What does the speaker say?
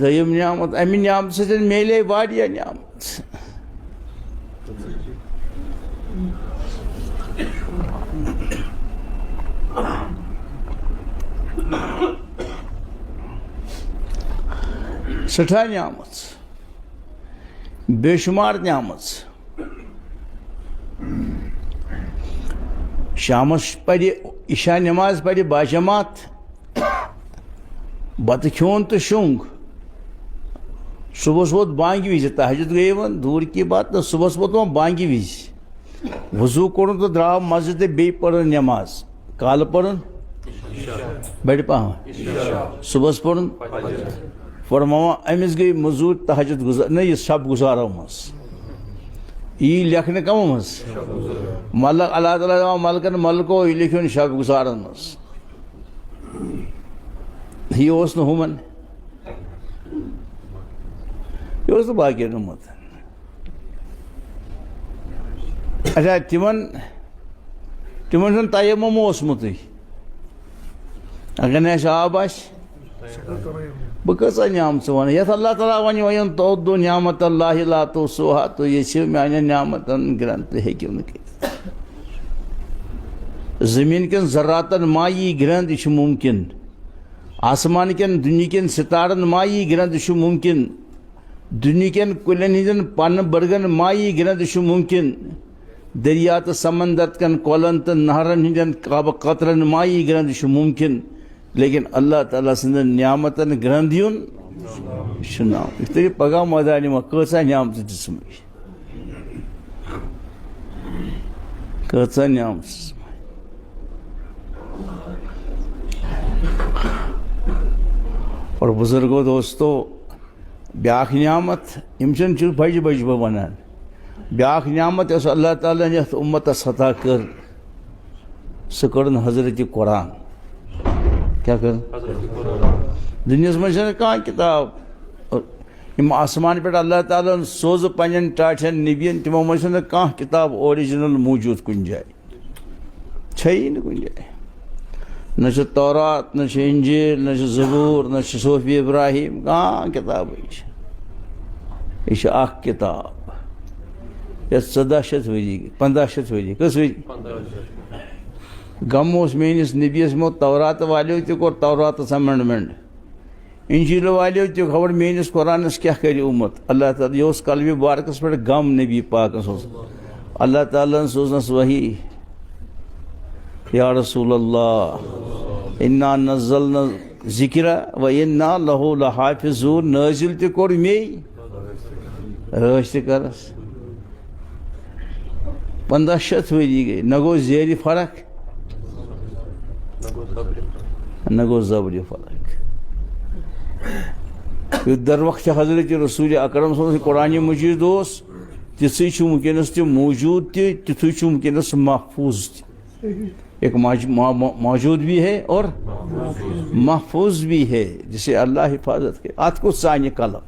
دوٚیِم نعمت اَمہِ نعمتہٕ سۭتۍ میلے واریاہ نعمت. سٮ۪ٹھاہ نعمت بے شُمار نعمت. شامس پرِ عشاء نماز پرِ باجماعت بتہٕ کھیوٚن تہٕ شوٚنٛگ. صبحس ووت بانگہِ وِزِ تہجد گٔے وۄنۍ دوٗر کی بات تہٕ صبحس ووت وۄنۍ بانگہِ وِزِ وضوٗ کوٚرُن تہٕ درٛاو مسجد تہٕ بیٚیہِ پٔرٕن نٮ۪ماز. کالہٕ پٔرٕن بڑِ پہم صبحس پٔرٕن فرماوان أمِس گٔے موٚزوٗرۍ تہجد گُزار نہ یہِ شب گُزارو منٛز یی لیکھنہٕ کمو منٛز ملک اللہ تعالیٰ دپان ملکن ملکو یہِ لیکھِوُن شب گُزارن منٛز. یہِ اوس نہٕ ہُمن یہِ اوس نہٕ باقین اوٚنمُت. اچھا تِمن چھُنہٕ تیمُم اوسمُتٕے اگر نہٕ اَسہِ آب آسہِ بہٕ کۭژاہ نعمژٕ وَنہٕ یَتھ اللہ تعالیٰ وَنہِ وَن تودُ نعمت اللہ لا تحصوہا تُہۍ یژھِو میانٮ۪ن نعمتن گرن تُہۍ ہیٚکِو نہٕ کٔرِتھ. زٔمیٖن کٮ۪ن ذراتن ما یی گرٛنٛد یہِ چھُ مُمکِن. آسمان کٮ۪ن دُنہِکٮ۪ن سِتارن ما یی گرٛنٛد یہِ چھُ مُمکِن. دُنہِکٮ۪ن کُلٮ۪ن ہٕنٛدٮ۪ن پنہٕ بٔرگن ما یی گرٛنٛد یہِ چھُ مُمکِن. دریا تہٕ سمندر کٮ۪ن کۄلن تہٕ نہرن ہٕنٛدٮ۪ن آبہٕ قطرن ما یی گرٛنٛد یہِ چھُ مُمکِن. لیکن اللہ تعالیٰ سٕنٛدٮ۪ن نعمتن گرٛنٛد یُن یہِ چھُ نام. یِتھ کٔنۍ پگاہ مٲدانہِ منٛز کۭژاہ نعمتہٕ دِژمٕے کۭژاہ نعمتہٕ. اور بزرگو دوستو بیٛاکھ نعمت یِم چھِنہٕ بجہِ بجہِ بہٕ وَنان. بیٛاکھ نعمت یۄس اللہ تعالیٰ ہن یتھ اُمتس عطا کٔر سۄ کٔرٕن حضرتِ قرآن. کیٛاہ کٔرٕن دُنیاہس منٛز چھنہٕ کانٛہہ کِتاب یِم آسمان پٮ۪ٹھ اللہ تعالیٰ ہن سوزٕ پننٮ۪ن ٹاٹھٮ۪ن نبین تِمو منٛز چھنہٕ کانٛہہ کِتاب اوٚرجنل موٗجوٗد کُنہِ جایہِ چھیی نہٕ کُنہِ جایہِ. نہ چھُ تورات نہ چھُ انجیل نہ چھُ زبوٗر نہ چھُ صوفی ابراہیم کانٛہہ کِتابٕے چھِ. یہِ چھِ اکھ کِتاب یتھ 1500 ؤری کٔژ ؤری غم اوس میٲنِس نبیَس یِمو تورات والیو تہِ کوٚر توراتس امینڈمنٹ. انجیل والیو تہِ خبر میٲنِس قرآنس کیٛاہ کرِ اُمت. اللہ تعالیٰ یہِ اوس قلبِ مبارکس پٮ۪ٹھ غم نبی پاکس اوس. اللہ تعالیٰ ہن سوزنس وحی یا رسول اللہ انا نزلنا ذکر و انا لہو لحافظون. نٲزِل تہِ کوٚر مے رٲچھ تہِ کرس. 1500 ؤری گٔے نہ گوٚو زیرِ فرق نہ گوٚو زبرِ فرق. یُتھ در وقتِ حضرتِ رسوٗلِ اکرم صلی قرآنِ مجیٖد اوس تِژھٕے چھُ وٕنکیٚنس تہِ موٗجوٗد تہِ تِتھُے چھُ وٕنکیٚنس محفوٗظ تہِ. ایک موجود بھی ہے اور محفوظ بھی ہے جسے اللہ حفاظت کرے. اتھ کُس ژانہِ قلم